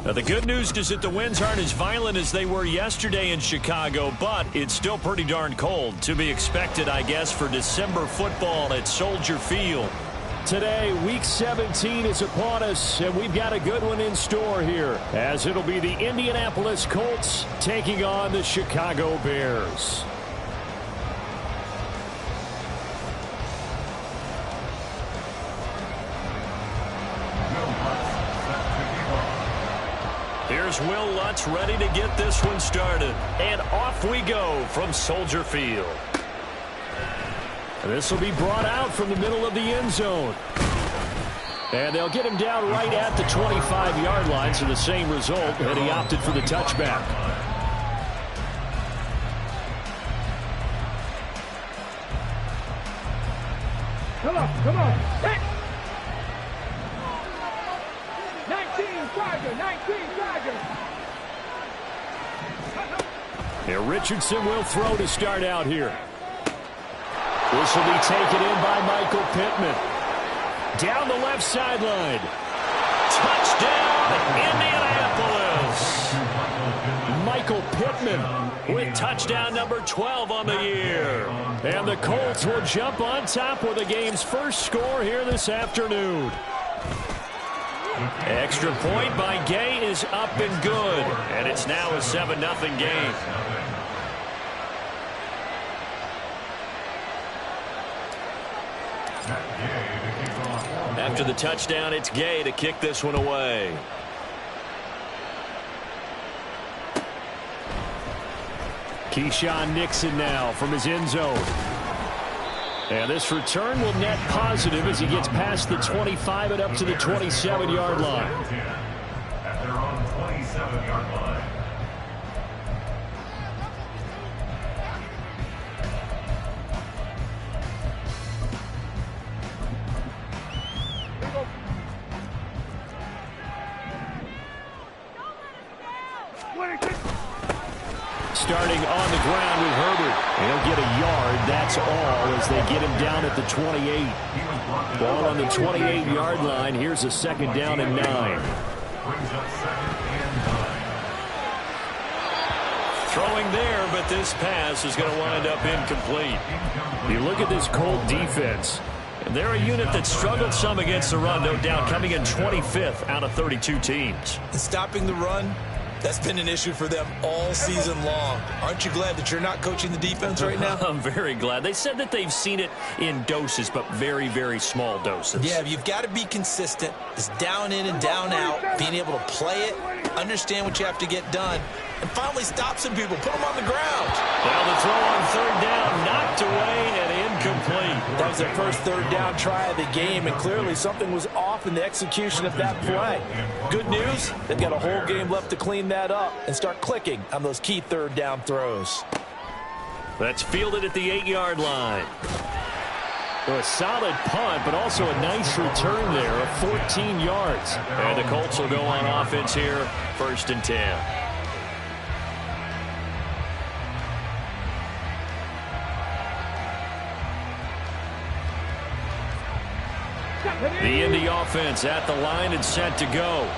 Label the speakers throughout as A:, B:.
A: Now, the good news is that the winds aren't as violent as they were yesterday in Chicago, but it's still pretty darn cold. To be expected, I guess, for December football at Soldier Field.
B: Today, Week 17 is upon us, and we've got a good one in store here, as it'll be the Indianapolis Colts taking on the Chicago Bears.
A: Here's Will Lutz ready to get this one started. And off we go from Soldier Field.
B: This will be brought out from the middle of the end zone. And they'll get him down right at the 25-yard line, so the same result, and he opted for the touchback.
C: Come on. Hit. 19 Tigers.
B: Here, Richardson will throw to start out here. This will be taken in by Michael Pittman. Down the left sideline.
A: Touchdown, Indianapolis.
B: Michael Pittman with touchdown number 12 on the year. And the Colts will jump on top with the game's first score here this afternoon.
A: Extra point by Gay is up and good. And it's now a 7-0 game. After the touchdown, it's Gay to kick this one away.
B: Keyshawn Nixon now from his end zone. And this return will net positive as he gets past the 25 and up to the 27-yard line.
D: At their own 27-yard line.
B: Starting on the ground with Herbert. He'll get a yard, that's all, as they get him down at the 28. Ball on the 28-yard line. Here's a second down and 9.
A: Throwing there, but this pass is going to wind up incomplete.
B: You look at this Colt defense.
A: They're a unit that struggled some against the run, no doubt, coming in 25th out of 32 teams.
E: Stopping the run, that's been an issue for them all season long. Aren't you glad that you're not coaching the defense right now?
A: I'm very glad. They said that they've seen it in doses, but very, very small doses.
E: Yeah, you've got to be consistent. It's down in and down out, being able to play it, understand what you have to get done, and finally stop some people, put them on the ground.
A: Now the throw on third down, knocked away and incomplete.
F: That was their first third down try of the game, and clearly something was off in the execution of that play. Good news, they've got a whole game left to clean that up and start clicking on those key third down throws.
A: That's fielded at the 8-yard line.
B: A solid punt, but also a nice return there of 14 yards.
A: And the Colts will go on offense here, 1st and 10. The Indy offense at the line and set to go.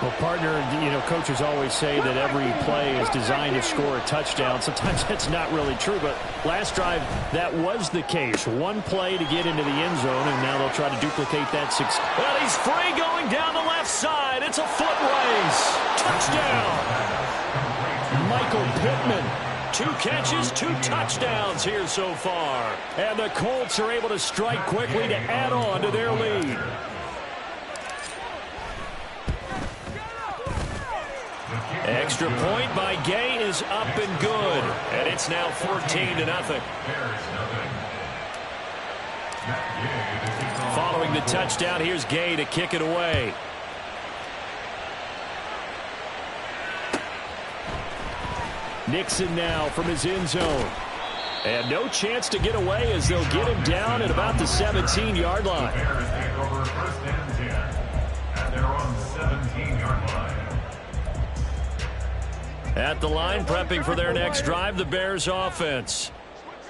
B: Well, partner, coaches always say that every play is designed to score a touchdown. Sometimes that's not really true, but last drive, that was the case. One play to get into the end zone, and now they'll try to duplicate that success.
A: Well, he's free going down the left side. It's a foot race. Touchdown.
B: Michael Pittman.
A: 2 catches, 2 touchdowns here so far.
B: And the Colts are able to strike quickly to add on to their lead.
A: Extra point by Gay is up and good. And it's now 14-0.
B: Following the touchdown, here's Gay to kick it away. Nixon now from his end zone. And no chance to get away as they'll get him down at about the 17-yard line.
A: At the line, prepping for their next drive, the Bears offense.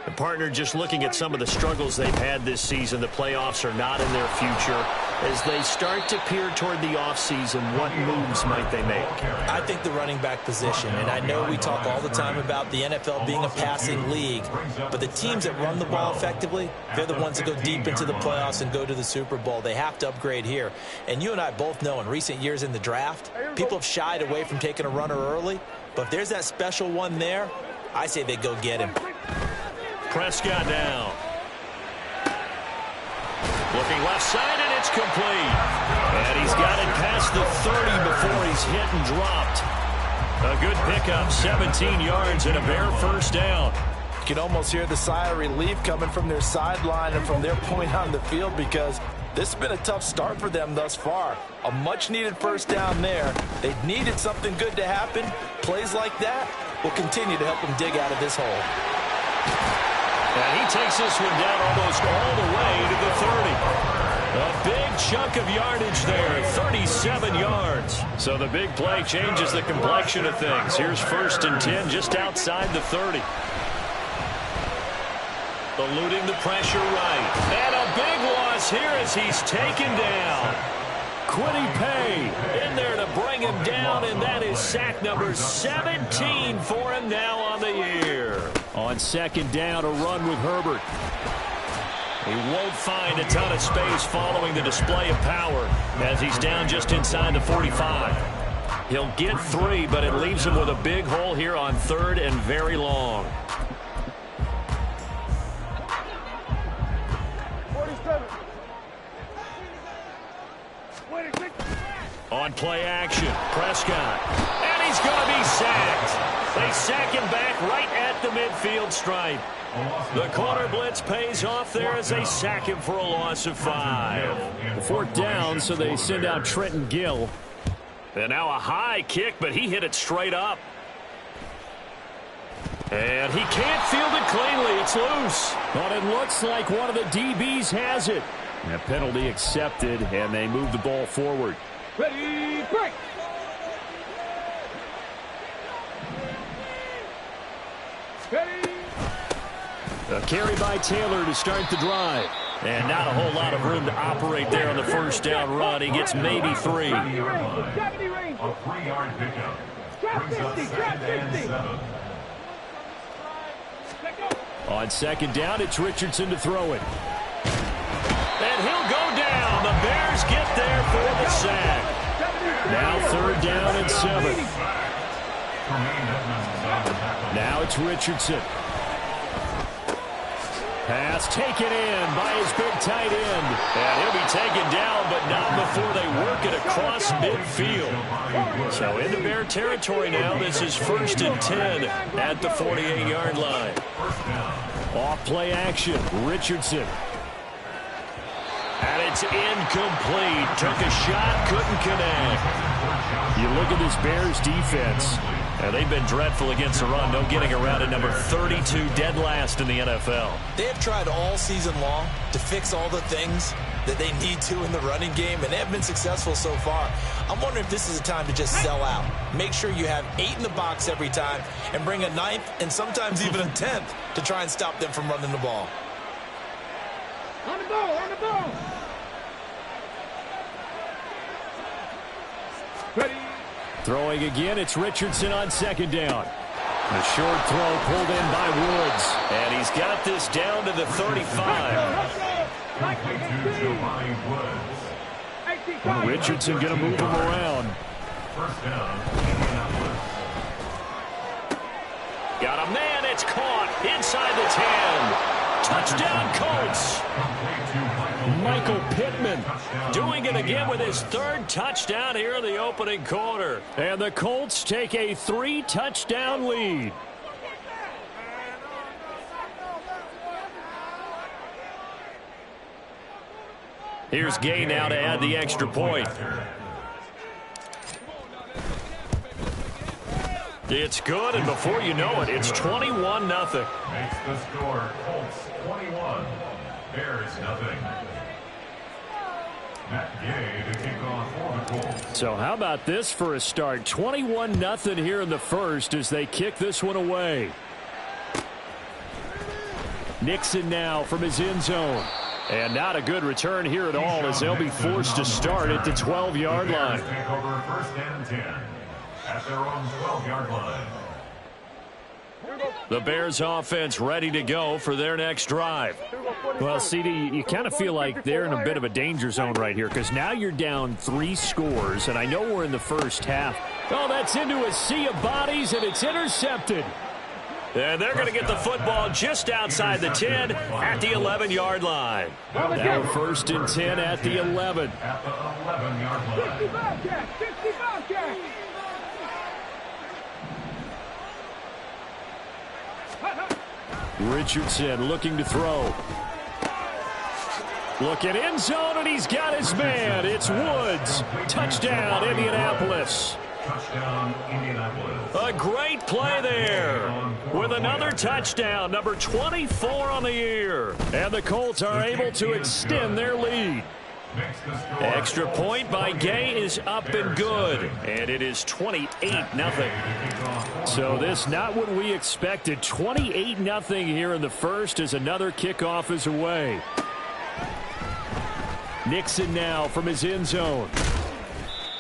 A: The partner just looking at some of the struggles they've had this season. The playoffs are not in their future.
B: As they start to peer toward the offseason, what moves might they make?
E: I think the running back position, and I know we talk all the time about the NFL being a passing league, but the teams that run the ball effectively, they're the ones that go deep into the playoffs and go to the Super Bowl. They have to upgrade here. And you and I both know in recent years in the draft, people have shied away from taking a runner early, but if there's that special one there, I say they go get him.
A: Prescott down. Looking left side, and it's complete. And he's got it past the 30 before he's hit and dropped. A good pickup, 17 yards and a Bear first down.
F: You can almost hear the sigh of relief coming from their sideline and from their point on the field, because this has been a tough start for them thus far. A much-needed first down there. They've needed something good to happen. Plays like that will continue to help them dig out of this hole.
A: And he takes this one down almost all the way to the 30. A big chunk of yardage there, 37 yards. So the big play changes the complexion of things. Here's 1st and 10 just outside the 30. Eluding the pressure right. And a big loss here as he's taken down. Kwity Paye in there to bring him down, and that is sack number 17 for him now on the year.
B: On 2nd down, a run with Herbert.
A: He won't find a ton of space following the display of power as he's down just inside the 45. He'll get 3, but it leaves him with a big hole here on 3rd and very long.
C: 47. 26.
A: On play action, Prescott. And he's going to be sacked. They sack him back right at the midfield stripe. The corner blitz pays off there as they sack him for a loss of 5.
B: 4th down, so they send out Trenton Gill.
A: And now a high kick, but he hit it straight up. And he can't field it cleanly. It's loose.
B: But it looks like one of the DBs has it. And a penalty accepted, and they move the ball forward.
C: Ready, break. Ready.
B: A carry by Taylor to start the drive.
A: And not a whole lot of room to operate there on the 1st down run. He gets maybe 3.
C: 70 range.
D: A 3-yard pickup.
C: Drop 50, drop 50.
B: On 2nd down, it's Richardson to throw it.
A: And he'll go down. The Bears get there for the sack.
B: Now 3rd down and 7. Now it's Richardson. Pass taken in by his big tight end.
A: And he'll be taken down, but not before they work it across midfield. So into Bear territory now. This is 1st and 10 at the 48-yard line.
B: Off play action, Richardson.
A: And it's incomplete. Took a shot, couldn't connect.
B: You look at this Bears defense.
A: Now, they've been dreadful against the run. No getting around at number 32, dead last in the NFL.
E: They have tried all season long to fix all the things that they need to in the running game, and they have been successful so far. I'm wondering if this is a time to just sell out. Make sure you have 8 in the box every time and bring a 9th and sometimes even a 10th to try and stop them from running the ball.
C: On the ball, on the ball. Ready.
B: Throwing again, it's Richardson on 2nd down. A short throw pulled in by Woods.
A: And he's got this down to the 35.
B: Richardson going to move him around.
D: First down.
A: Got a man, it's caught inside the 10. Touchdown, Colts.
B: Michael Pittman
A: doing it again with his 3rd touchdown here in the opening quarter.
B: And the Colts take a 3-touchdown lead.
A: Here's Gay now to add the extra point. It's good, and before you know it, it's 21-0.
D: Makes the score Colts 21, Bears nothing. Matt Gay to kick off for the Colts.
B: So how about this for a start? 21-0 here in the 1st as they kick this one away. Nixon now from his end zone. And not a good return here at all as they'll be forced to start at the 12-yard line.
D: Take over 1st and 10 at their own 12-yard line.
A: The Bears offense ready to go for their next drive.
B: Well, CD, you kind of feel like they're in a bit of a danger zone right here because now you're down 3 scores, and I know we're in the first half. Oh, that's into a sea of bodies, and it's intercepted.
A: And they're going to get the football just outside the 10 at the 11-yard line.
B: Now 1st and 10 at the 11.
D: At the 11-yard line.
C: 55 catch, 55 catch.
B: Richardson looking to throw. Looking end zone, and he's got his man. It's Woods. Touchdown, Indianapolis.
D: Touchdown, Indianapolis.
A: A great play there with another touchdown, number 24 on the year. And the Colts are able to extend their lead. Extra point by Gay is up and good, and it is 28-0.
B: So this not what we expected. 28-0 here in the first as another kickoff is away. Nixon now from his end zone.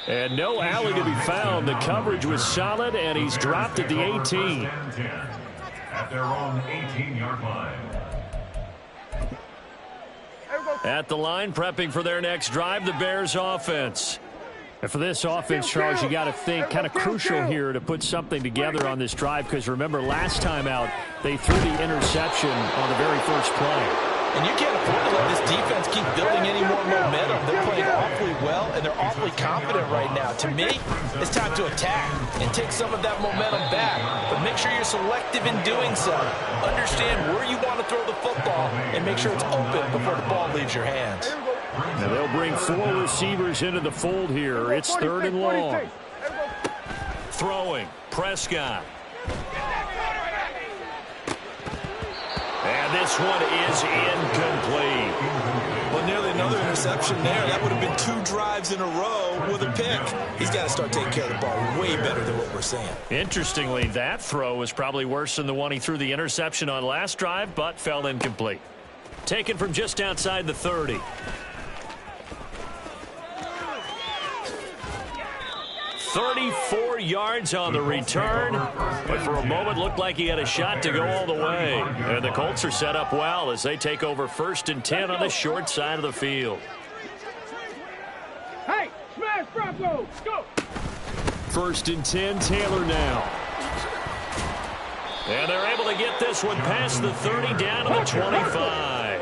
B: And no alley to be found. The coverage was solid, and he's dropped at the 18.
D: At their own 18-yard line.
A: At the line, prepping for their next drive, the Bears offense.
B: And for this offense, Charles, you got to think kind of crucial here to put something together on this drive because remember last time out they threw the interception on the very first play.
F: And you can't afford to let this defense keep building any more momentum. They're playing awfully well, and they're awfully confident right now. To me, it's time to attack and take some of that momentum back. But make sure you're selective in doing so. Understand where you want to throw the football and make sure it's open before the ball leaves your hands.
B: Now they'll bring 4 receivers into the fold here. It's 3rd and long.
A: Throwing, Prescott. And this one is incomplete.
F: Well, nearly another interception there. That would have been 2 drives in a row with a pick. He's got to start taking care of the ball way better than what we're seeing.
A: Interestingly, that throw was probably worse than the one he threw the interception on last drive, but fell incomplete. Taken from just outside the 30. 34 yards on the return, but for a moment looked like he had a shot to go all the way. And the Colts are set up well as they take over 1st and 10 on the short side of the field.
C: Hey, smash Bronco, go!
B: 1st and 10, Taylor now.
A: And they're able to get this one past the 30 down to the 25.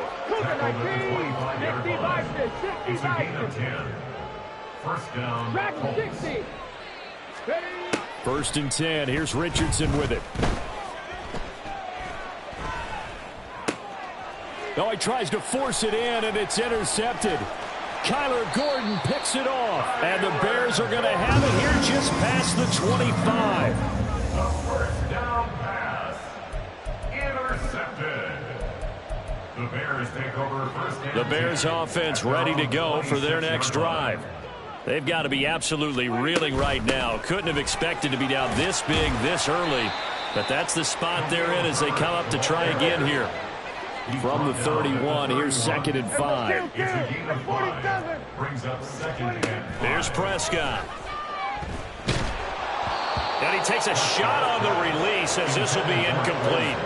D: 1st down.
C: Track 60.
B: 1st and 10. Here's Richardson with it. Oh, he tries to force it in, and it's intercepted. Kyler Gordon picks it off, and the Bears are going to have it here just past the 25.
D: The 1st down pass. Intercepted. The Bears take over 1st and 10.
A: The Bears offense ready to go for their next drive. They've got to be absolutely reeling right now. Couldn't have expected to be down this big this early. But that's the spot they're in as they come up to try again here.
B: From the 31, here's 2nd and 5.
D: It's a gain of 5. Brings up 2nd and 5.
A: Here's Prescott. And he takes a shot on the release as this will be incomplete.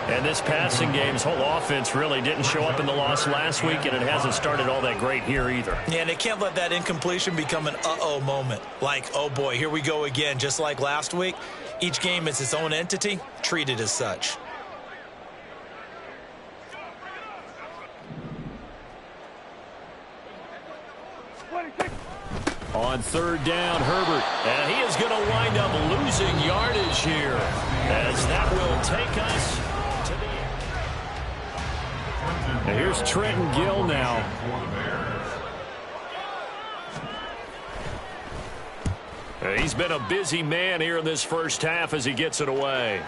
A: And this passing game's whole offense really didn't show up in the loss last week, and it hasn't started all that great here either.
E: Yeah, and they can't let that incompletion become an uh-oh moment. Like, oh boy, here we go again, just like last week. Each game is its own entity, treated as such.
B: On 3rd down, Herbert.
A: And he is going to wind up losing yardage here as that will take us to the...
B: And here's Trenton Gill now.
A: He's been a busy man here in this first half as he gets it away.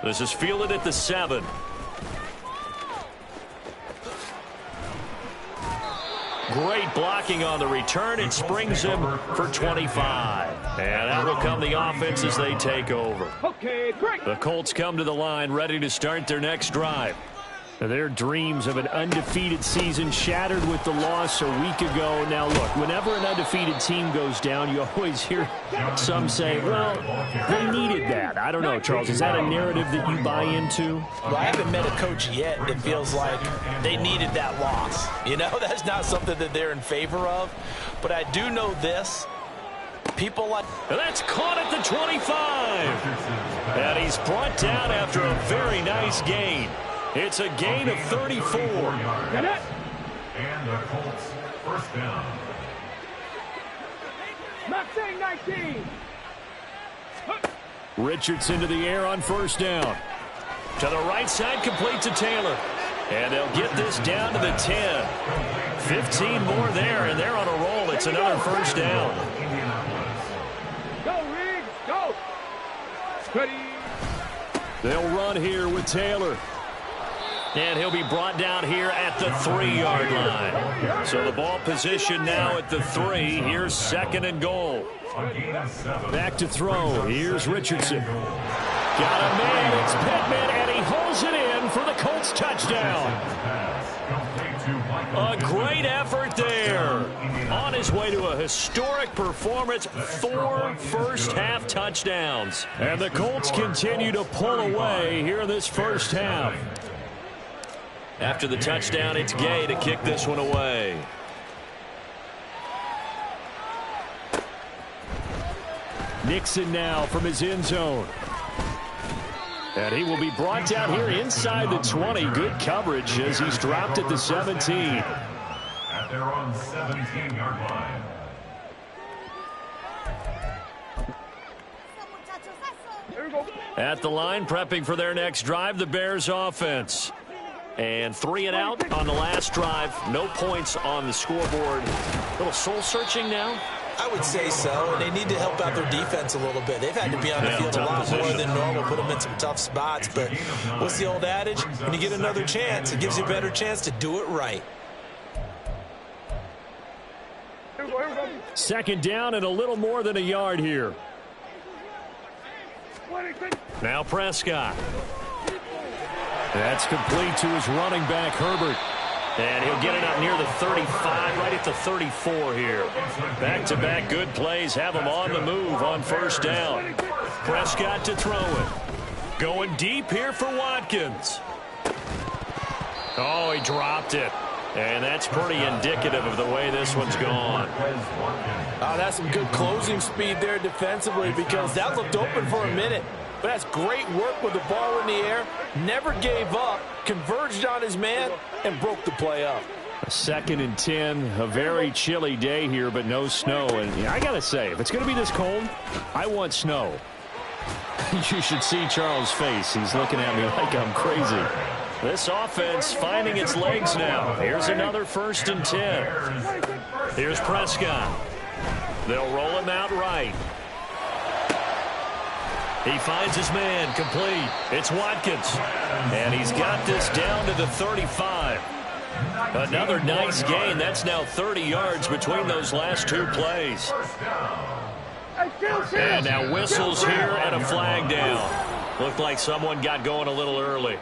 A: This is fielded at the 7. Great blocking on the return. It springs him for 25. And that will come the offense as they take over.
C: Okay, great.
A: The Colts come to the line ready to start their next drive.
B: Their dreams of an undefeated season shattered with the loss a week ago. Now, look, whenever an undefeated team goes down, you always hear some say, well, they needed that. I don't know, Charles. Is that a narrative that you buy into?
E: Well, I haven't met a coach yet that feels like they needed that loss. You know, that's not something that they're in favor of. But I do know this. People like...
A: That's caught at the 25. And he's brought down after a very nice gain. It's a gain of 34.
C: Get it?
D: And the Colts first down.
C: Maxine 19.
B: Richardson to the air on first down.
A: To the right side, complete to Taylor. And they'll get this down to the 10. 15 more there, and they're on a roll. It's another first down.
C: Go, Reed. Go. Ready.
B: They'll run here with Taylor.
A: And he'll be brought down here at the 3-yard line. So the ball position now at the 3. Here's second and goal.
B: Back to throw. Here's Richardson. Got a man. It's Pittman, and he holds it in for the Colts touchdown.
A: A great effort there. On his way to a historic performance, 4 first-half touchdowns.
B: And the Colts continue to pull away here in this first half.
A: After the touchdown, it's Gay to kick this one away.
B: Nixon now from his end zone. And he will be brought down here inside the 20. Good coverage as he's dropped at the 17.
D: At their own 17-yard line.
A: At the line, prepping for their next drive, the Bears offense. And 3 and out on the last drive. No points on the scoreboard. A little soul-searching now.
E: I would say so, and they need to help out their defense a little bit. They've had to be on the field a lot more than normal, put them in some tough spots. But what's the old adage? When you get another chance, it gives you a better chance to do it right.
B: Second down and a little more than a yard here.
A: Now Prescott.
B: That's complete to his running back, Herbert.
A: And he'll get it up near the 35, right at the 34 here. Back-to-back good plays have him on the move on first down. Prescott to throw it. Going deep here for Watkins. Oh, he dropped it. And that's pretty indicative of the way this one's gone.
F: Oh, that's some good closing speed there defensively because that looked open for a minute. But that's great work with the ball in the air. Never gave up, converged on his man, and broke the play up.
B: 2nd and 10, a very chilly day here, but no snow. And I got to say, if it's going to be this cold, I want snow. You should see Charles' face. He's looking at me like I'm crazy.
A: This offense finding its legs now. Here's another 1st and 10. Here's Prescott. They'll roll him out right. He finds his man complete. It's Watkins. And he's got this down to the 35. Another nice gain. That's now 30 yards between those last 2 plays. And now whistles here and a flag down. Looked like someone got going a little early.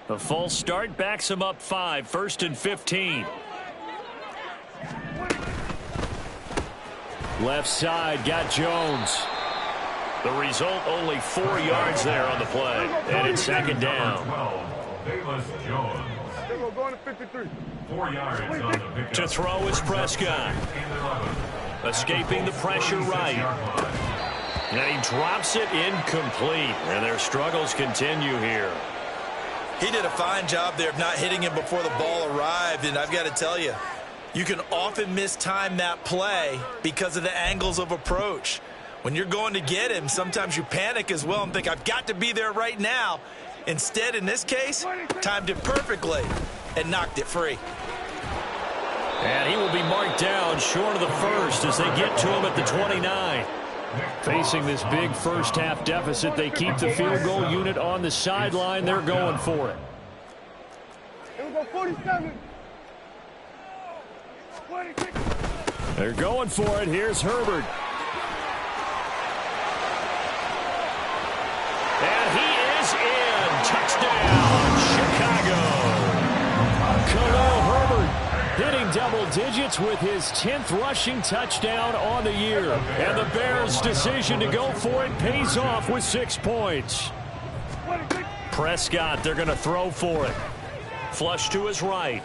A: The false start backs him up 5. 1st and 15.
B: Left side, got Jones.
A: The result, only 4 yards there on the play. And it's 2nd down.
D: 12, Davis Jones.
C: Going to 53.
D: 4 yards on the pickup.
A: To throw is Prescott. Escaping the pressure right. And he drops it incomplete. And their struggles continue here.
E: He did a fine job there of not hitting him before the ball arrived, and I've got to tell you, you can often mistime that play because of the angles of approach. When you're going to get him, sometimes you panic as well and think, I've got to be there right now. Instead, in this case, timed it perfectly and knocked it free.
A: And he will be marked down short of the first as they get to him at the 29.
B: Facing this big first-half deficit, they keep the field goal unit on the sideline. They're going for it.
C: Here we go, 47. 26.
B: They're going for it. Here's Herbert. in double digits with his 10th rushing touchdown on the year. And the Bears' decision to go for it pays off with 6 points. Prescott, they're going to throw for it. Flush to his right.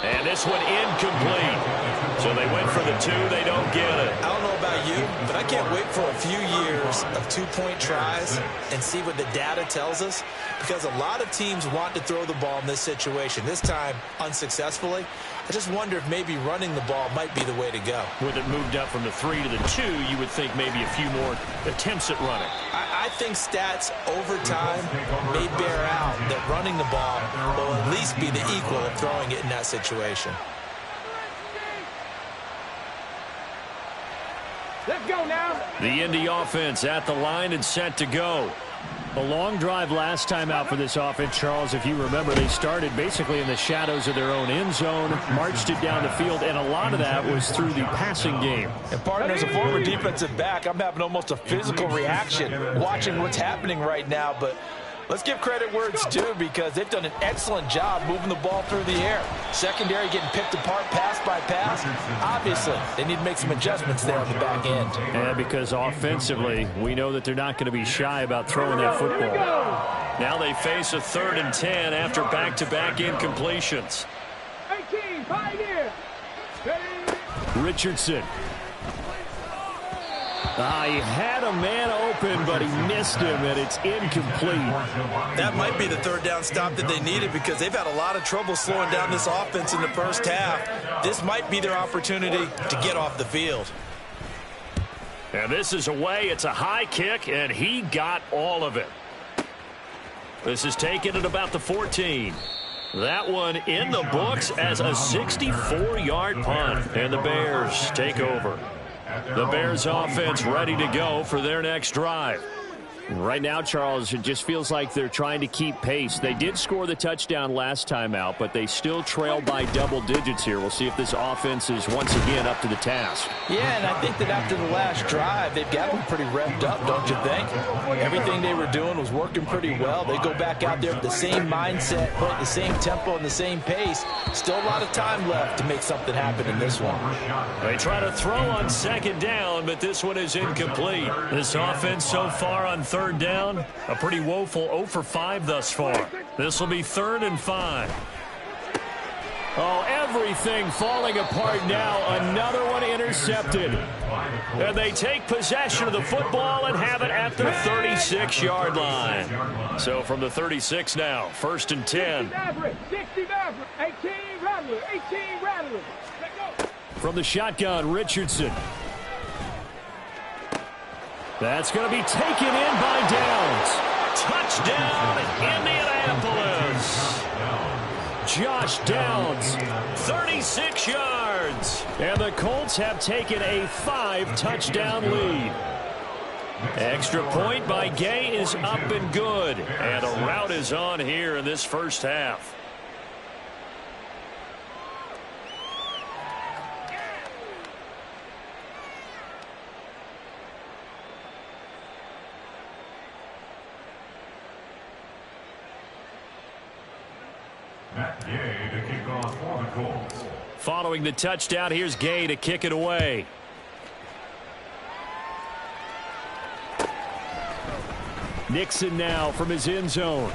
B: And this one incomplete. So they went for the 2. They don't get it.
E: I don't know about you, but I can't wait for a few years of 2-point tries and see what the data tells us, because a lot of teams want to throw the ball in this situation. This time, unsuccessfully. I just wonder if maybe running the ball might be the way to go.
B: With it moved up from the 3 to the 2, you would think maybe a few more attempts at running.
E: I think stats over time may bear out that running the ball will at least be the equal of throwing it in that situation.
C: Let's go now.
B: The Indy offense at the line and set to go. A long drive last time out for this offense, Charles. If you remember, they started basically in the shadows of their own end zone, marched it down the field, and a lot of that was through the passing game.
F: And partner, as a former defensive back, I'm having almost a physical reaction watching what's happening right now. But let's give credit where it's due, because they've done an excellent job moving the ball through the air. Secondary getting picked apart pass by pass. Obviously, they need to make some adjustments there on the back end.
B: And because offensively, we know that they're not going to be shy about throwing that football. Now they face a 3rd and 10 after back-to-back incompletions.
C: 18, Pioneer.
B: Richardson. He had a man open, but he missed him, and it's incomplete.
E: That might be the 3rd down stop that they needed, because they've had a lot of trouble slowing down this offense in the first half. This might be their opportunity to get off the field.
B: And this is away. It's a high kick, and he got all of it. This is taken at about the 14. That one in the books as a 64-yard punt, and the Bears take over. The Bears offense ready to go for their next drive. Right now, Charles, it just feels like they're trying to keep pace. They did score the touchdown last time out, but they still trail by double digits here. We'll see if this offense is once again up to the task.
F: Yeah, and I think that after the last drive, they've got them pretty revved up, don't you think? Everything they were doing was working pretty well. They go back out there with the same mindset, put the same tempo and the same pace. Still a lot of time left to make something happen in this one.
B: They try to throw on 2nd down, but this one is incomplete. This offense so far on 3rd down, a pretty woeful 0 for 5 thus far. This will be 3rd and 5. Oh, everything falling apart now. Another one intercepted. And they take possession of the football and have it at the 36-yard line. So from the 36 now, 1st and 10.
C: 18 Rattler. 18 Rattler.
B: From the shotgun, Richardson. That's going to be taken in by Downs. Touchdown, Indianapolis. Josh Downs, 36 yards. And the Colts have taken a 5-touchdown lead. Extra point by Gay is up and good. And a rout is on here in this first half.
D: Matt Gay to kick off for the Colts.
B: Following the touchdown, here's Gay to kick it away. Nixon now from his end zone.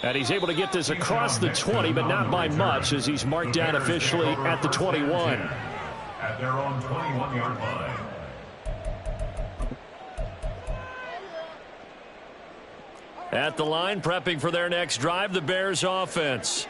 B: And he's able to get this across the 20, but not by much, as he's marked down officially at the 21.
D: At their own 21-yard line.
B: At the line, prepping for their next drive, the Bears offense.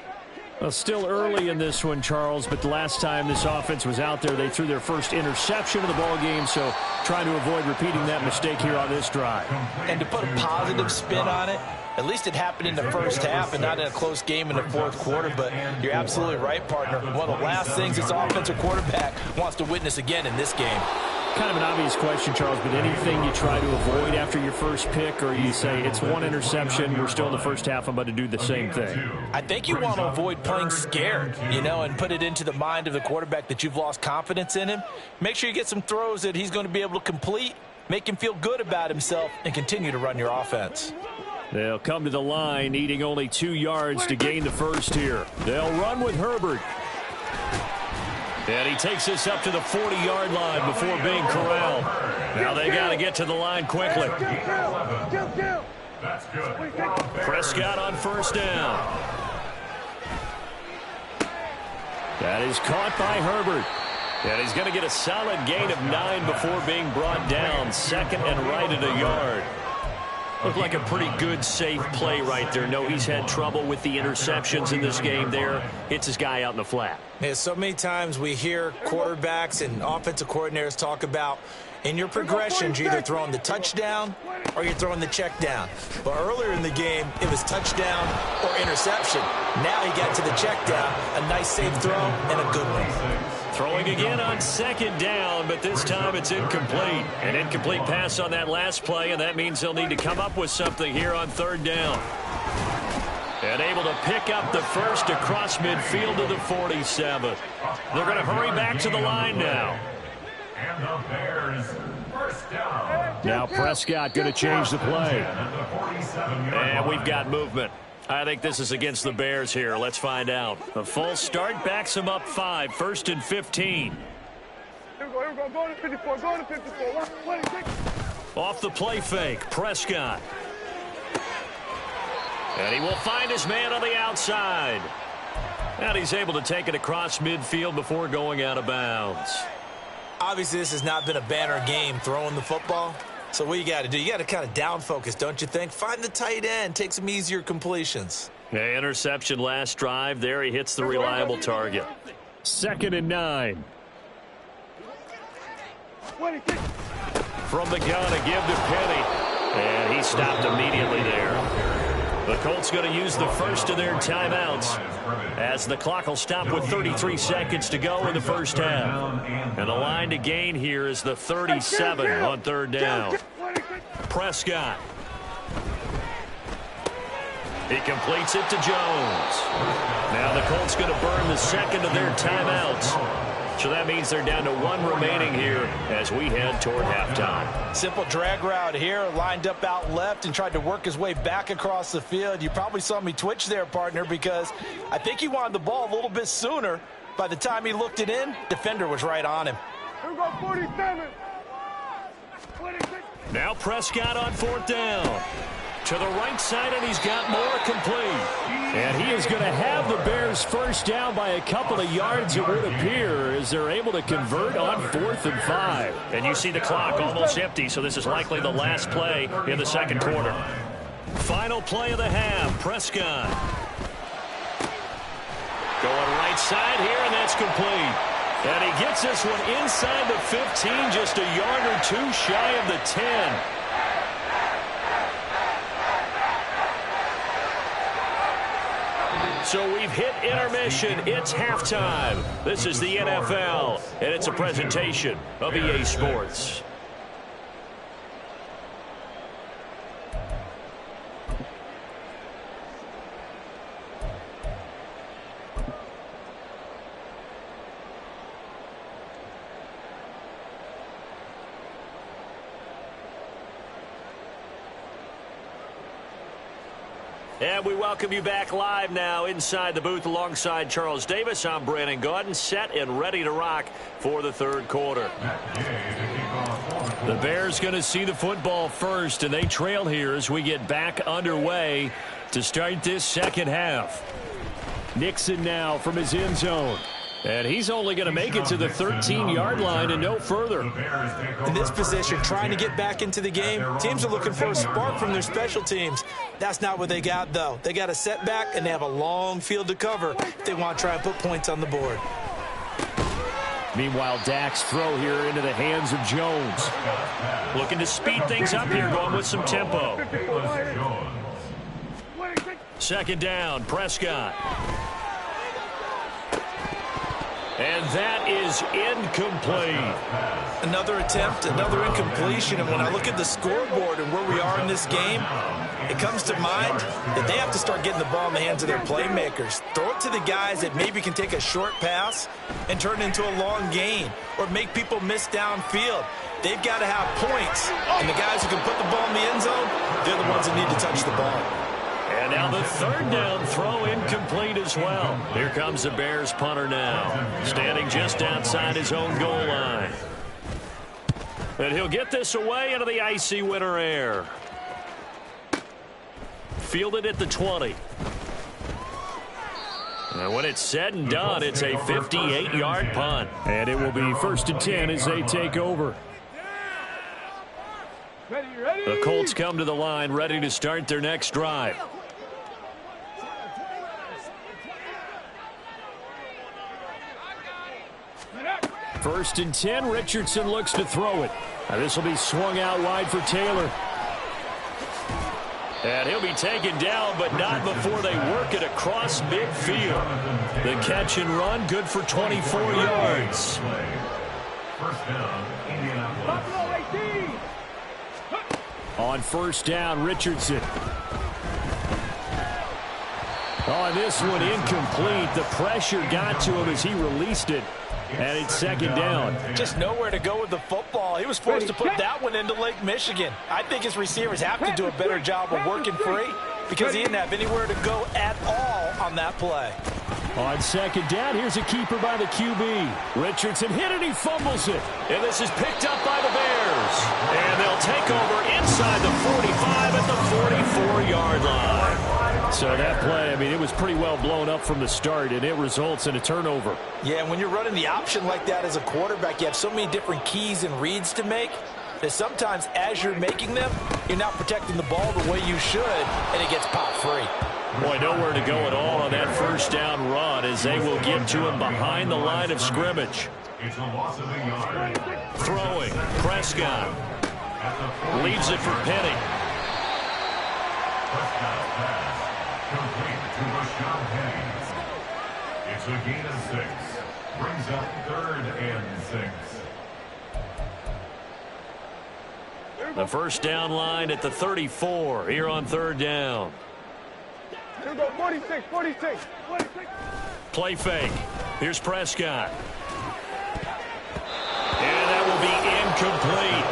B: Well, still early in this one, Charles, but the last time this offense was out there, they threw their first interception of the ball game, so trying to avoid repeating that mistake here on this drive.
F: And to put a positive spin on it, at least it happened in the first half and not in a close game in the 4th quarter, but you're absolutely right, partner. One of the last things this offensive quarterback wants to witness again in this game.
B: Kind of an obvious question, Charles, but anything you try to avoid after your first pick, or you say it's one interception, we're still in the first half, I'm about to do the same thing?
F: I think you want to avoid playing scared, and put it into the mind of the quarterback that you've lost confidence in him. Make sure you get some throws that he's going to be able to complete, make him feel good about himself, and continue to run your offense.
B: They'll come to the line, needing only 2 yards to gain the first here. They'll run with Herbert.
A: And he takes this up to the 40-yard line before being corralled. Now they got to get to the line quickly.
D: That's good.
A: Prescott on first down. That is caught by Herbert. And he's going to get a solid gain of 9 before being brought down. Second and right at a yard. Looked like a pretty good, safe play right there. No, he's had trouble with the interceptions in this game there. Hits his guy out in the flat.
E: Yeah, so many times we hear quarterbacks and offensive coordinators talk about in your progressions, you're either throwing the touchdown or you're throwing the check down. But earlier in the game, it was touchdown or interception. Now he got to the check down, a nice safe throw, and a good one.
A: Throwing again on second down, but this time it's incomplete. An incomplete pass on that last play, and that means they'll need to come up with something here on third down. And able to pick up the first across midfield to the 47. They're going to hurry back to the line now.
D: And the Bears first down.
B: Now Prescott going to change the play.
A: And we've got movement. I think this is against the Bears here. Let's find out. A full start backs them up 5. 1st and 15.
C: Here we go. Go to 54. Go to 54. 26.
A: Off the play fake, Prescott. And he will find his man on the outside. And he's able to take it across midfield before going out of bounds.
E: Obviously, this has not been a banner game throwing the football. So what you got to do, you got to kind of down focus, don't you think? Find the tight end, take some easier completions.
A: Yeah, interception last drive. There he hits the reliable target.
B: 2nd and 9.
C: 26.
A: From the gun, a give to Penny. And he stopped immediately there. The Colts going to use the first of their timeouts as the clock will stop with 33 seconds to go in the first half. And the line to gain here is the 37 on third down. Prescott. He completes it to Jones. Now the Colts going to burn the second of their timeouts. So that means they're down to 1 remaining here as we head toward halftime.
F: Simple drag route here, lined up out left and tried to work his way back across the field. You probably saw me twitch there, partner, because I think he wanted the ball a little bit sooner. By the time he looked it in, defender was right on him.
C: Here we go. 47. 26.
A: Now Prescott on 4th down. To the right side, and he's got more complete.
B: And he is going to have the Bears first down by a couple of yards, it would appear, as they're able to convert on 4th and 5.
A: And you see the clock almost empty, so this is likely the last play in the second quarter. Final play of the half, Prescott. Going right side here, and that's complete. And he gets this one inside the 15, just a yard or 2 shy of the 10. So we've hit intermission. It's halftime. This is the NFL, and it's a presentation of EA Sports. And we welcome you back live now inside the booth alongside Charles Davis. I'm Brandon Gaudin, set and ready to rock for the third quarter. The Bears going to see the football first, and they trail here as we get back underway to start this second half.
B: Nixon now from his end zone. And he's only going to make it to the 13-yard line and no further.
E: In this position, trying to get back into the game, teams are looking for a spark from their special teams. That's not what they got, though. They got a setback, and they have a long field to cover if they want to try and put points on the board.
B: Meanwhile, Dak's throw here into the hands of Jones.
A: Looking to speed things up here, going with some tempo. 2nd down, Prescott. And that is incomplete.
E: Another attempt, another incompletion. And when I look at the scoreboard and where we are in this game, it comes to mind that they have to start getting the ball in the hands of their playmakers. Throw it to the guys that maybe can take a short pass and turn it into a long gain or make people miss downfield. They've got to have points. And the guys who can put the ball in the end zone, they're the ones that need to touch the ball.
A: And now the third down throw incomplete as well. Here comes the Bears punter now, standing just outside his own goal line. And he'll get this away into the icy winter air. Fielded at the 20. And when it's said and done, it's a 58-yard punt.
B: And it will be 1st and 10 as they take over.
A: The Colts come to the line, ready to start their next drive.
B: First and 10, Richardson looks to throw it. Now this will be swung out wide for Taylor.
A: And he'll be taken down, but not before they work it across midfield. The catch and run, good for 24 yards.
D: First down, Indianapolis.
B: On first down, Richardson. On this one, incomplete. The pressure got to him as he released it. And it's second down.
F: Just nowhere to go with the football. He was forced to put that one into Lake Michigan. I think his receivers have to do a better job of working free because he didn't have anywhere to go at all on that play.
B: On second down, here's a keeper by the QB. Richardson hit it, he fumbles it.
A: And this is picked up by the Bears. And they'll take over inside the 45 at the 44-yard line.
B: So that play, I mean, it was pretty well blown up from the start, and it results in a turnover.
F: Yeah, and when you're running the option like that as a quarterback, you have so many different keys and reads to make that sometimes as you're making them, you're not protecting the ball the way you should, and it gets popped free.
A: Boy, nowhere to go at all on that first down run as they will get to him behind the line of scrimmage.
D: It's a loss of a yard.
A: Throwing, Prescott. Leaves it for Penny.
D: Prescott pass. Complete to Rashad Penny. It's a gain of 6. Brings up 3rd and 6.
A: The first down line at the 34 here on third down.
C: Here we go, 46, 46, 46.
A: Play fake. Here's Prescott. And that will be incomplete.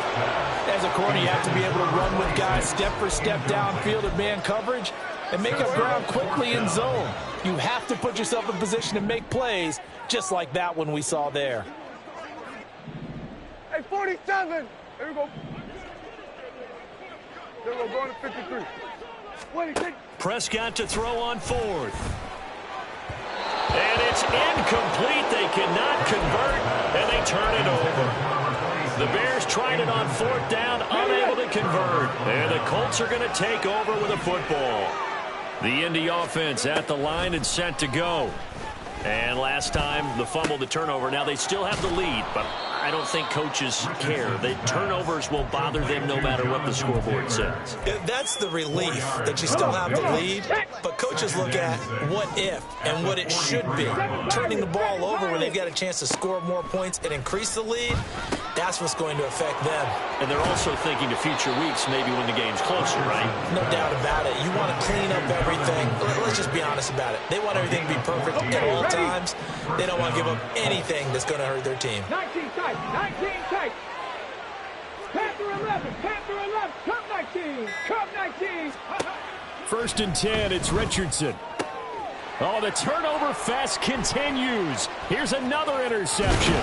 F: As a corner, you have to be able to run with guys step for step downfield in man coverage and make up ground quickly in zone. You have to put yourself in position to make plays just like that one we saw there.
C: Hey, 47. Here we go. Here we go, going to 53. 26.
A: Prescott to throw on 4th. And it's incomplete. They cannot convert, and they turn it over. The Bears tried it on 4th down, unable to convert. And the Colts are going to take over with a football. The Indy offense at the line and set to go. And last time, the fumble, the turnover. Now they still have the lead, but I don't think coaches care. The turnovers will bother them no matter what the scoreboard says.
E: That's the relief that you still have the lead, but coaches look at what if and what it should be. Turning the ball over when they've got a chance to score more points and increase the lead, that's what's going to affect them.
A: And they're also thinking to future weeks, maybe when the game's closer, right?
E: No doubt about it. You want to clean up everything. Let's just be honest about it. They want everything to be perfect at all times. They don't want to give up anything that's going to hurt their team.
C: 19 tight, 19 tight. Panther 11, Panther 11, Cup 19, Cup 19.
B: 1st and 10, it's Richardson. Oh, the turnover fest continues. Here's another interception.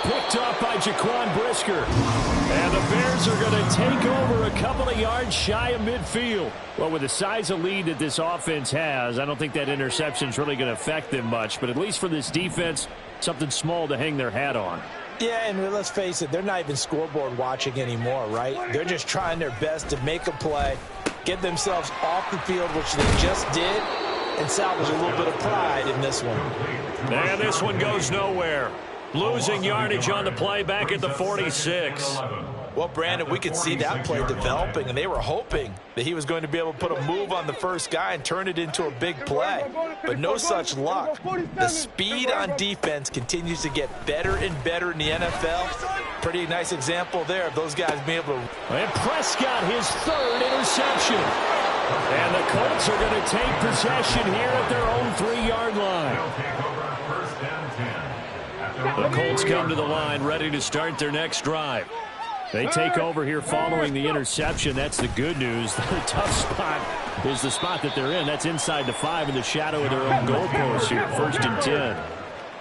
B: Picked up by Jaquan Brisker. And the Bears are going to take over a couple of yards shy of midfield. Well, with the size of lead that this offense has, I don't think that interception is really going to affect them much. But at least for this defense, something small to hang their hat on.
F: Yeah, and let's face it, they're not even scoreboard watching anymore, right? They're just trying their best to make a play, get themselves off the field, which they just did, and salvage a little bit of pride in this one.
A: And this one goes nowhere. Losing yardage on the play back at the 46.
F: Well, Brandon, we could see that play developing, and they were hoping that he was going to be able to put a move on the first guy and turn it into a big play. But no such luck. The speed on defense continues to get better and better in the NFL. Pretty nice example there of those guys being able to...
B: And Prescott, his 3rd interception. And the Colts are going to take possession here at their own 3-yard line.
A: The Colts come to the line ready to start their next drive.
B: They take over here following the interception. That's the good news. They're in a tough spot is the spot that they're in. That's inside the 5 in the shadow of their own goalpost here. 1st and 10.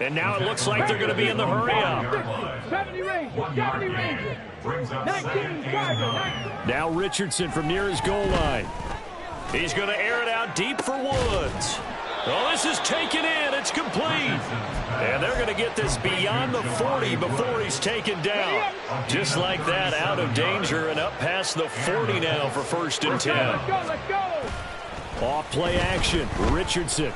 A: And now it looks like they're going to be in the hurry-up.
C: 70 Rangers, 70 Rangers. 19 Tigers.
B: Now Richardson from near his goal line.
A: He's going to air it out deep for Woods. Well, this is taken in. It's complete. And they're going to get this beyond the 40 before he's taken down. Just like that, out of danger and up past the 40 now for 1st and 10.
C: Let's go, let's go.
B: Off play action. Richardson.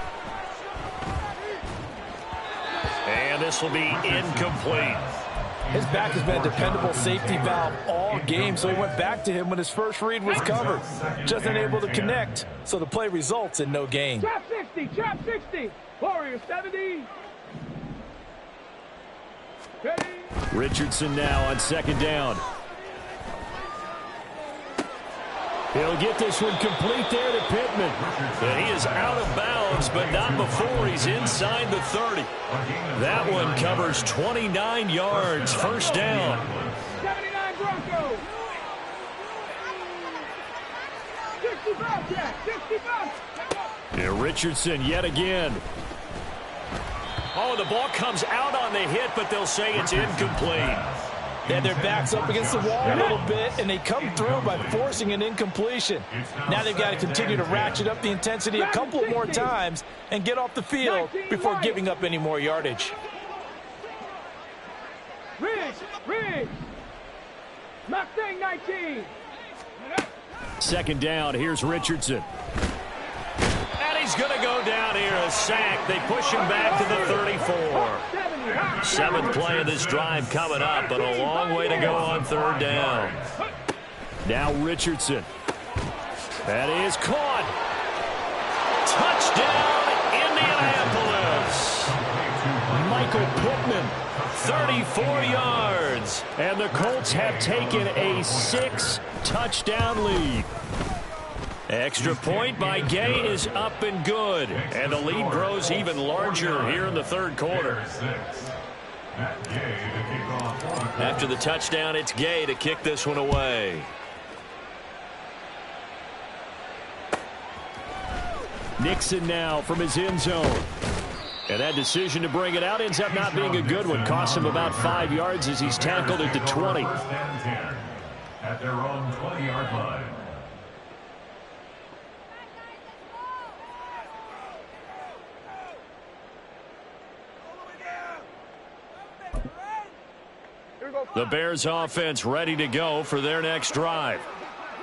A: And this will be incomplete.
F: His back has been a dependable safety valve all game, so he went back to him when his first read was covered. Just unable to connect, so the play results in no gain.
C: Trap 60, trap 60. Warriors 70. Ready.
B: Richardson now on 2nd down. He'll get this one complete there to Pittman.
A: And he is out of bounds, but not before he's inside the 30. That one covers 29 yards. 1st down.
C: 79 Broncos. 65, Jack. 65.
B: Yeah, Richardson yet again.
A: Oh, the ball comes out on the hit, but they'll say it's incomplete.
F: They had their backs up against the wall a little bit, and they come through by forcing an incompletion. Now they've got to continue to ratchet up the intensity a couple more times and get off the field before giving up any more yardage.
C: Riggs. Mustang 19.
B: 2nd down. Here's Richardson.
A: And he's going to go down here, a sack. They push him back to the 34. 7th play of this drive coming up, but a long way to go on 3rd down.
B: Now Richardson. That is caught.
A: Touchdown, Indianapolis.
B: Michael Pittman.
A: 34 yards.
B: And the Colts have taken a 6-touchdown lead.
A: Extra point by Gay is up and good. And the lead grows even larger here in the 3rd quarter. After the touchdown, it's Gay to kick this one away.
B: Nixon now from his end zone. And that decision to bring it out ends up not being a good one. Costs him about 5 yards as he's tackled at the 20.
D: 1st and 10 at their own 20-yard line.
A: The Bears offense ready to go for their next drive.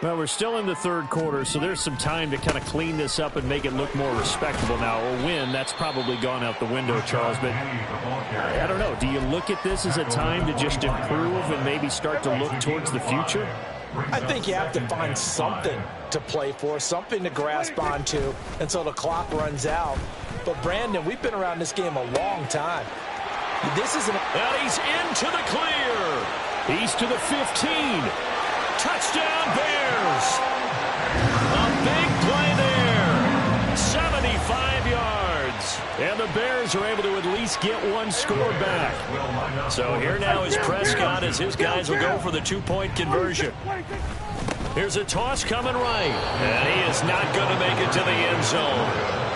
B: Well, we're still in the 3rd quarter, so there's some time to kind of clean this up and make it look more respectable now. A win, that's probably gone out the window, Charles. But I don't know. Do you look at this as a time to just improve and maybe start to look towards the future?
F: I think you have to find something to play for, something to grasp onto until the clock runs out. But, Brandon, we've been around this game a long time. This is
A: And he's into the clear.
B: He's to the 15.
A: Touchdown, Bears. A big play there. 75 yards.
B: And the Bears are able to at least get one score back.
A: So here now is Prescott as his guys will go for the 2-point conversion. Here's a toss coming right. And he is not going to make it to the end zone.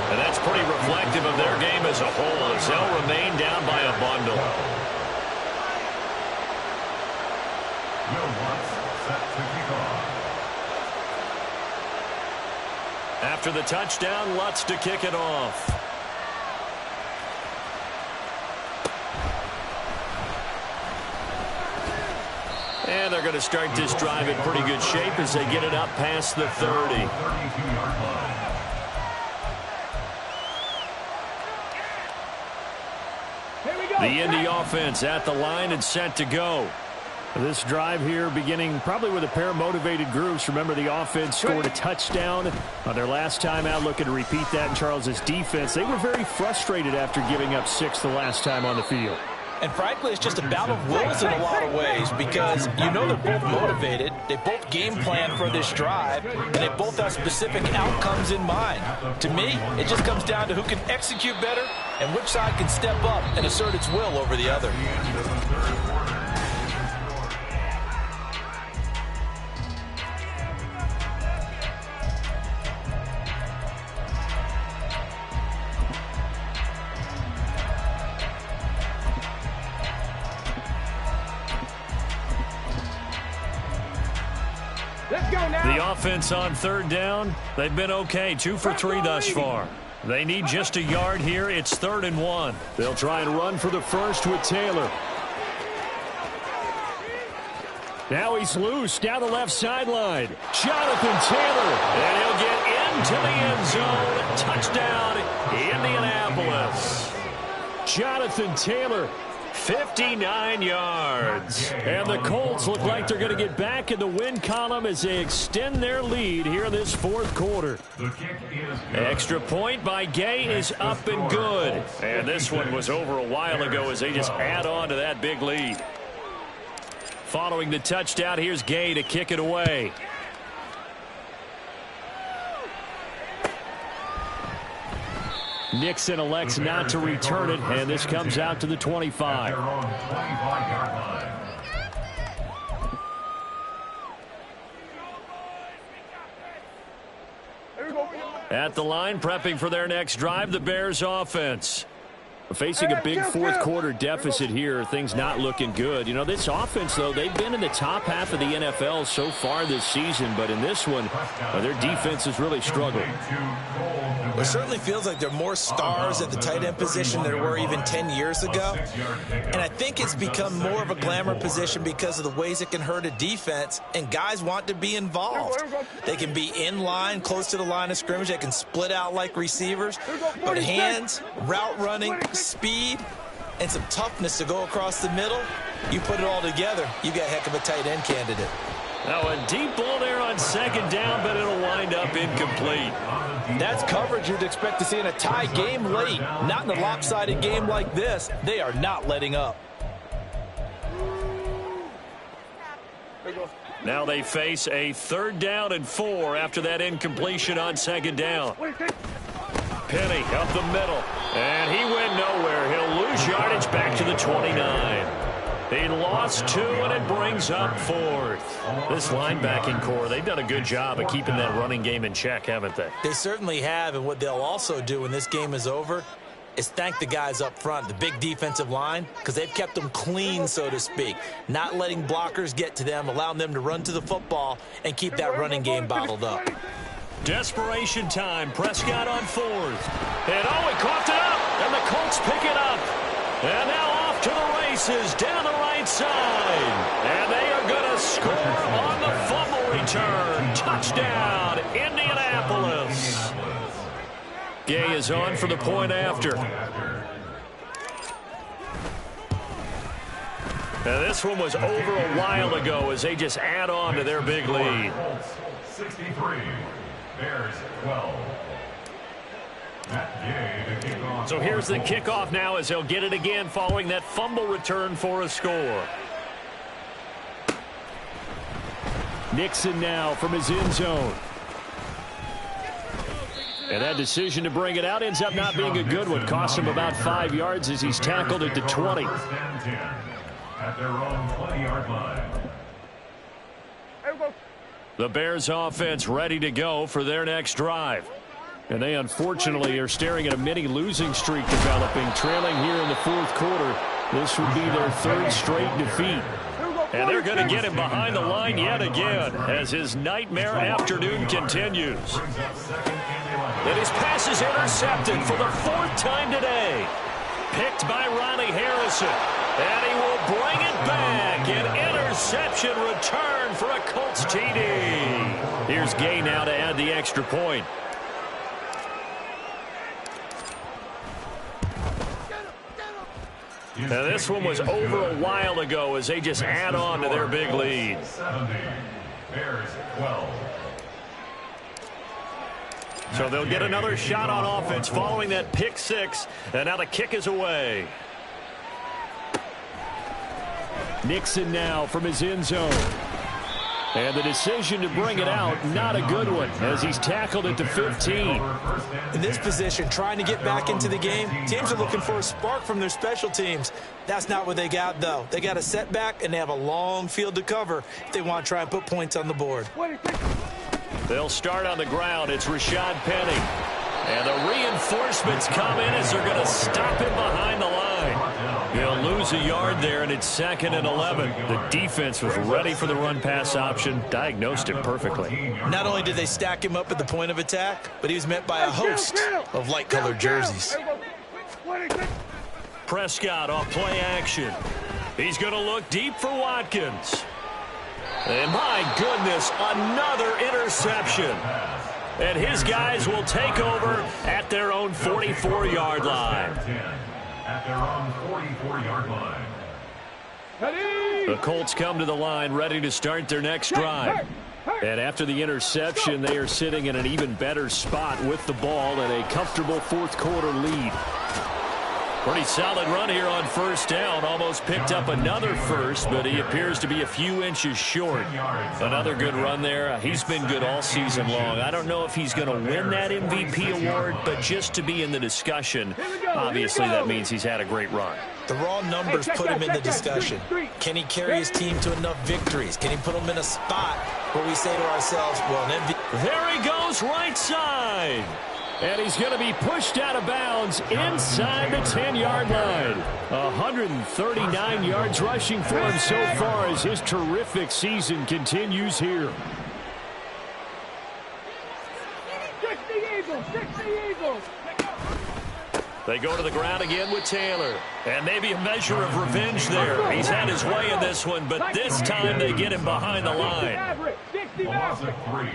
A: And that's pretty reflective of their game as a whole as they'll remain down by a bundle. After the touchdown, Lutz to kick it off. And they're going to start this drive in pretty good shape as they get it up past the 30. The Indy offense at the line and set to go.
B: This drive here beginning probably with a pair of motivated groups. Remember, the offense scored a touchdown on their last time out. Looking to repeat that in Charles's defense. They were very frustrated after giving up 6 the last time on the field.
F: And frankly, it's just a battle of wills in a lot of ways because you know they're both motivated. They both game plan for this drive, and they both have specific outcomes in mind. To me, it just comes down to who can execute better and which side can step up and assert its will over the other.
C: Let's go now.
A: The offense on third down, they've been okay. 2 for 3 thus far. They need just a yard here. It's 3rd and 1.
B: They'll try and run for the first with Taylor. Now he's loose down the left sideline. Jonathan Taylor.
A: And he'll get into the end zone. Touchdown, Indianapolis.
B: Jonathan Taylor.
A: 59 yards.
B: And the Colts look like they're going to get back in the win column as they extend their lead here in this 4th quarter.
D: The kick is good.
A: Extra point by Gay is up and good. And this one was over a while ago as they just add on to that big lead. Following the touchdown, here's Gay to kick it away.
B: Nixon elects not to return it, and this comes out to the 25.
D: Their own 25-yard line.
A: At the line, prepping for their next drive, the Bears offense.
B: Facing a big 4th quarter deficit here, things not looking good. You know, this offense, though, they've been in the top half of the NFL so far this season, but in this one, their defense has really struggled.
E: It certainly feels like there are more stars at the tight end position than there were even 10 years ago. And I think it's become more of a glamour position because of the ways it can hurt a defense, and guys want to be involved. They can be in line, close to the line of scrimmage. They can split out like receivers. But hands, route running, speed, and some toughness to go across the middle, you put it all together, you got a heck of a tight end candidate.
A: Now a deep ball there on 2nd down, but it'll wind up incomplete.
F: That's coverage you'd expect to see in a tie game late. Not in a lopsided game like this. They are not letting up.
A: Now they face a 3rd down and 4 after that incompletion on 2nd down. Penny up the middle, and he went nowhere. He'll lose yardage back to the 29. He lost 2, and it brings up 4th. This linebacking core, they've done a good job of keeping that running game in check, haven't they?
E: They certainly have, and what they'll also do when this game is over is thank the guys up front, the big defensive line, because they've kept them clean, so to speak, not letting blockers get to them, allowing them to run to the football and keep that running game bottled up.
A: Desperation time. Prescott on 4th. And he coughed it up, and the Colts pick it up. And now off to the races down the right side. And they are going to score on the fumble return. Touchdown, Indianapolis. Gay is on for the point after. Now this one was over a while ago as they just add on to their big lead.
D: 63, Bears 12.
A: So here's the kickoff now as they'll get it again following that fumble return for a score.
B: Nixon now from his end zone. And that decision to bring it out ends up not being a good one. Cost him about 5 yards as he's tackled at the 20.
D: At their own 20-yard line.
A: The Bears offense ready to go for their next drive.
B: And they unfortunately are staring at a mini losing streak developing, trailing here in the 4th quarter. This would be their 3rd straight defeat.
A: And they're going to get him behind the line yet again as his nightmare afternoon continues. And his pass is intercepted for the 4th time today. Picked by Ronnie Harrison. And he will bring it back. An interception return for a Colts TD. Here's Gay now to add the extra point. Now this one was over a while ago as they just add on to their big lead.
D: 70, Bears 12.
A: So they'll get another shot on offense following that pick 6. And now the kick is away.
B: Nixon now from his end zone. And the decision to bring it out, not a good one, as he's tackled at the 15.
E: In this position, trying to get back into the game, teams are looking for a spark from their special teams. That's not what they got, though. They got a setback, and they have a long field to cover if they want to try and put points on the board.
A: They'll start on the ground. It's Rashad Penny. And the reinforcements come in as they're going to stop him behind the line. He'll They'll lose a yard there, and it's 2nd and 11. The defense was ready for the run-pass option, diagnosed it perfectly.
E: Not only did they stack him up at the point of attack, but he was met by a host of light-colored jerseys.
A: Prescott off play action. He's going to look deep for Watkins. And my goodness, another interception. And his guys will take over at their own 44-yard line.
D: At their own 44-yard line.
A: The Colts come to the line ready to start their next drive. And after the interception, they are sitting in an even better spot with the ball and a comfortable fourth-quarter lead. Pretty solid run here on first down. Almost picked up another first, but he appears to be a few inches short. Another good run there. He's been good all season long. I don't know if he's going to win that MVP award, but just to be in the discussion, obviously that means he's had a great run.
E: The raw numbers put him in the discussion. Can he carry his team to enough victories? Can he put them in a spot where we say to ourselves, well, an MVP...
A: There he goes, right side. And he's going to be pushed out of bounds inside the 10-yard line. 139 yards rushing for him so far as his terrific season continues here.
C: 60 Eagles, 60 Eagles.
A: They go to the ground again with Taylor. And maybe a measure of revenge there. He's had his way in this one, but this time they get him behind the line.
D: A loss of 3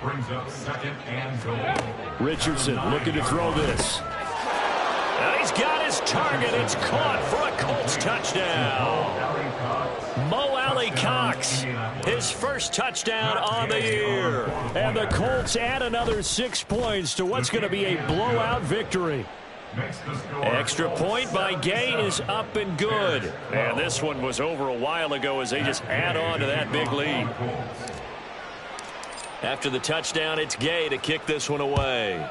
D: brings up 2nd and goal.
A: Richardson looking to throw this. And he's got his target. It's caught for a Colts touchdown. Mo Alley-Cox, his first touchdown on the year. And the Colts add another 6 points to what's going to be a blowout victory. Extra point by Gay is up and good. And this one was over a while ago as they just add on to that big lead. After the touchdown, it's Gay to kick this one away.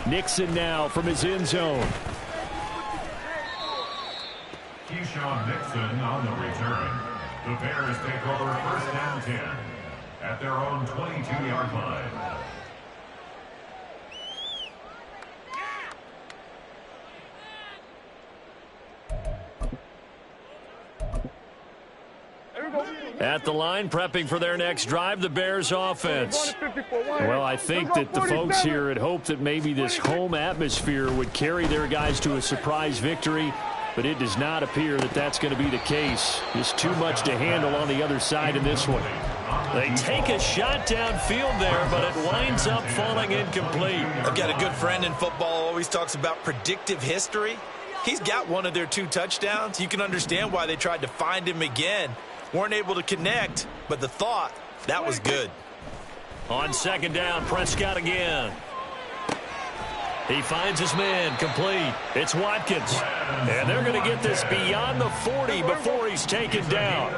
A: Nixon now from his end zone.
D: Keyshawn Nixon on the return. The Bears take over first down 10 at their own 22-yard line.
A: At the line, prepping for their next drive, the Bears offense. Well, I think that the folks here had hoped that maybe this home atmosphere would carry their guys to a surprise victory, but it does not appear that that's going to be the case. Just too much to handle on the other side in this one. They take a shot downfield there, but it winds up falling incomplete.
E: I've got a good friend in football, always talks about predictive history. He's got one of their 2 touchdowns. You can understand why they tried to find him again. Weren't able to connect, but the thought, that was good.
A: On second down, Prescott again. He finds his man, complete. It's Watkins. And they're going to get this beyond the 40 before he's taken down.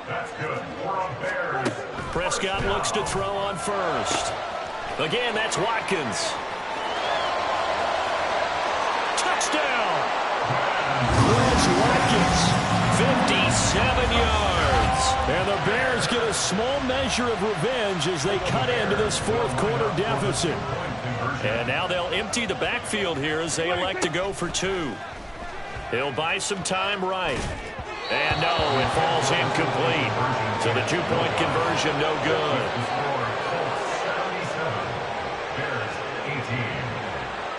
D: That's good for a Bears.
A: Prescott looks to throw on first. Again, that's Watkins. Touchdown! There's Watkins. 57 yards. And the Bears get a small measure of revenge as they cut into this fourth-quarter deficit. And now they'll empty the backfield here as they elect to go for 2. He'll buy some time right. And no, it falls incomplete. So the 2-point conversion no good.
D: Bears 18.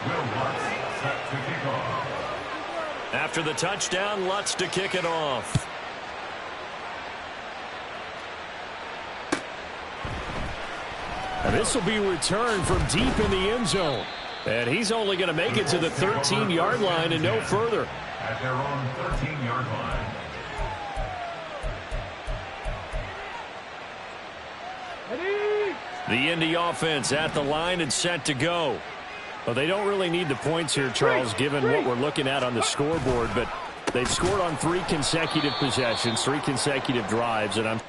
D: Will Lutz set to kick off.
A: After the touchdown, Lutz to kick it off. And this will be returned from deep in the end zone. And he's only going to make it to the 13-yard line and no further.
D: At their own 13-yard line.
A: The Indy offense at the line and set to go. Well, they don't really need the points here, Charles, given what we're looking at on the scoreboard, but they've scored on 3 consecutive possessions, 3 consecutive drives, and I'm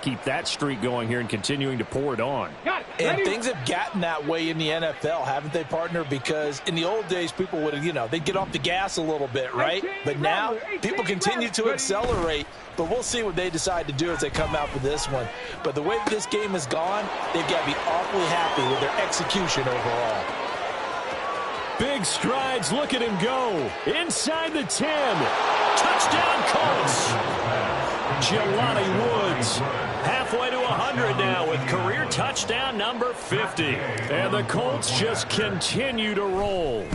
B: keep that streak going here and continuing to pour it on.
F: And things have gotten that way in the NFL, haven't they, partner? Because in the old days, people would, they'd get off the gas a little bit, right? But now people continue to accelerate, but we'll see what they decide to do as they come out for this one. But the way that this game has gone, they've got to be awfully happy with their execution overall.
B: Big strides. Look at him go. Inside the 10. Touchdown, Colts. Jelani Woods halfway to 100 now with career touchdown number 50. And the Colts just continue to roll.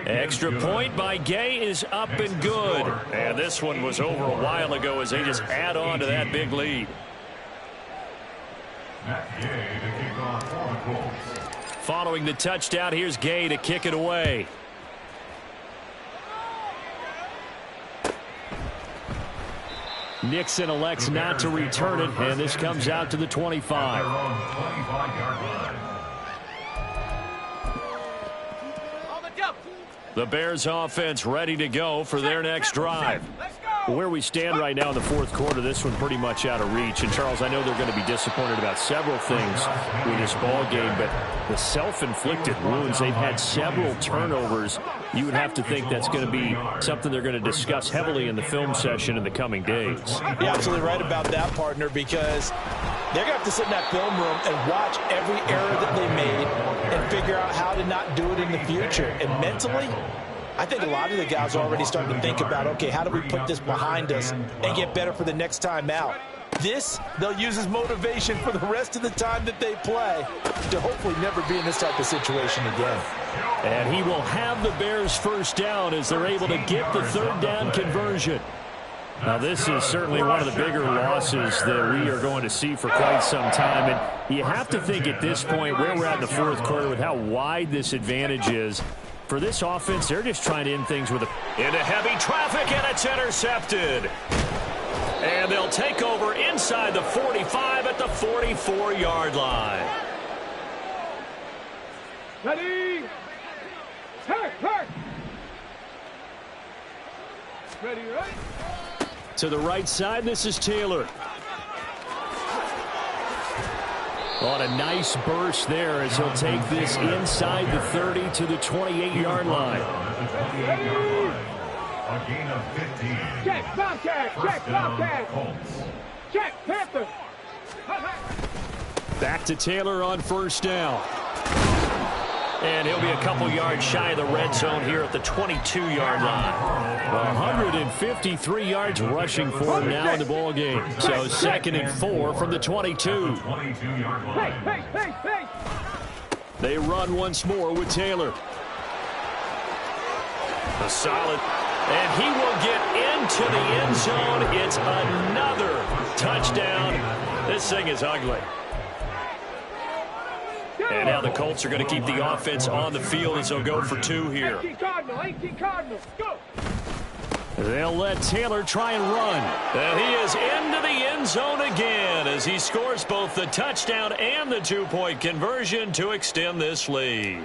B: Extra point by Gay is up and good. And this one was over a while ago as they just add on to that big lead. Following the touchdown, here's Gay to kick it away. Nixon elects not to return it, and this comes out to the 25. The Bears offense ready to go for their next drive. Where we stand right now in the fourth quarter, this one pretty much out of reach. And, Charles, I know they're going to be disappointed about several things with this ball game, but the self-inflicted wounds, they've had several turnovers. You would have to think that's going to be something they're going to discuss heavily in the film session in the coming days.
F: You're absolutely right about that, partner, because they're going to have to sit in that film room and watch every error that they made and figure out how to not do it in the future. And mentally, I think a lot of the guys are already starting to think about, okay, how do we put this behind us and get better for the next time out? This, they'll use as motivation for the rest of the time that they play to hopefully never be in this type of situation again.
B: And he will have the Bears first down as they're able to get the third down conversion. Now, this is certainly one of the bigger losses that we are going to see for quite some time. And you have to think at this point where we're at in the fourth quarter with how wide this advantage is. For this offense, they're just trying to end things with into heavy traffic, and it's intercepted. And they'll take over inside the 45 at the 44-yard line.
C: Ready? Hurt. Ready, right?
B: To the right side, this is Taylor. On a nice burst there as he'll take this inside the 30 to the 28-yard line.
D: A gain of 15.
C: Check, Bobcat. Check, Panther.
B: Back to Taylor on first down. And he'll be a couple yards shy of the red zone here at the 22-yard line. 153 yards rushing for him now in the ball game. So 2nd and 4 from the 22.
C: Hey.
B: They run once more with Taylor. A solid. And he will get into the end zone. It's another touchdown. This thing is ugly. And now the Colts are going to keep the offense on the field as they'll go for 2 here.
C: 18 Cardinal, go!
B: They'll let Taylor try and run. And he is into the end zone again as he scores both the touchdown and the 2-point conversion to extend this lead.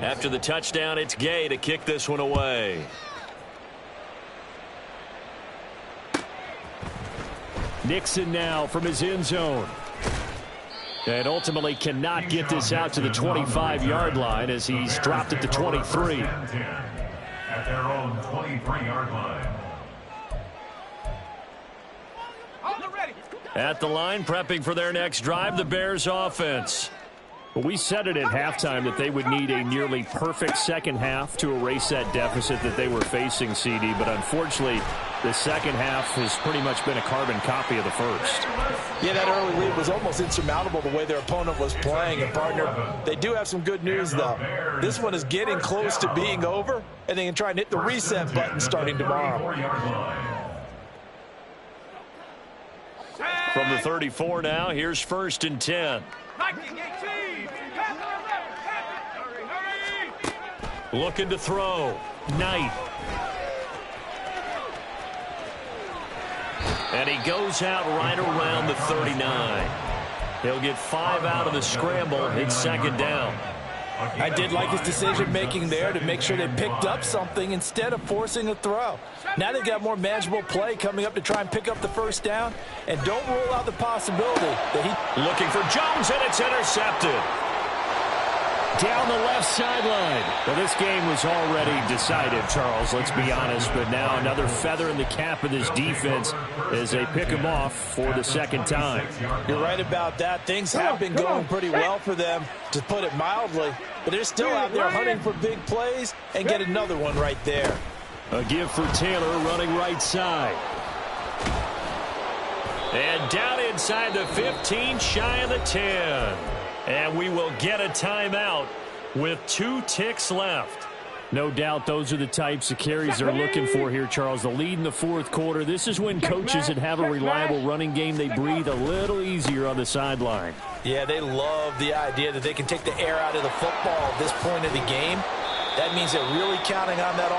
B: After the touchdown, it's Gay to kick this one away. Nixon now from his end zone. And ultimately cannot get this out to the 25-yard line as he's dropped it to 23.
D: At their own 23-yard line.
B: At the line, prepping for their next drive, the Bears offense. We said it at halftime that they would need a nearly perfect second half to erase that deficit that they were facing, CD. But unfortunately, the second half has pretty much been a carbon copy of the first.
F: Yeah, that early lead was almost insurmountable the way their opponent was playing. And, partner, they do have some good news, though. This one is getting close to being over, and they can try and hit the reset button starting tomorrow.
B: From the 34 now, here's 1st and 10. Looking to throw. Knight. And he goes out right around the 39. He'll get 5 out of the scramble. It's 2nd down.
F: I did like his decision-making there to make sure they picked up something instead of forcing a throw. Now they've got more manageable play coming up to try and pick up the first down, and don't rule out the possibility that he...
A: Looking for Jones, and it's intercepted.
B: Down the left sideline. Well, this game was already decided, Charles, let's be honest. But now another feather in the cap of this defense as they pick him off for the second time.
F: You're right about that. Things have been going pretty well for them, to put it mildly. But they're still out there hunting for big plays, and get another one right there.
B: A give for Taylor running right side.
A: And down inside the 15, shy of the 10. And we will get a timeout with 2 ticks left.
B: No doubt those are the types of carries they're looking for here, Charles. The lead in the fourth quarter. This is when coaches that have a reliable running game, they breathe a little easier on the sideline.
F: Yeah, they love the idea that they can take the air out of the football at this point of the game. That means they're really counting on that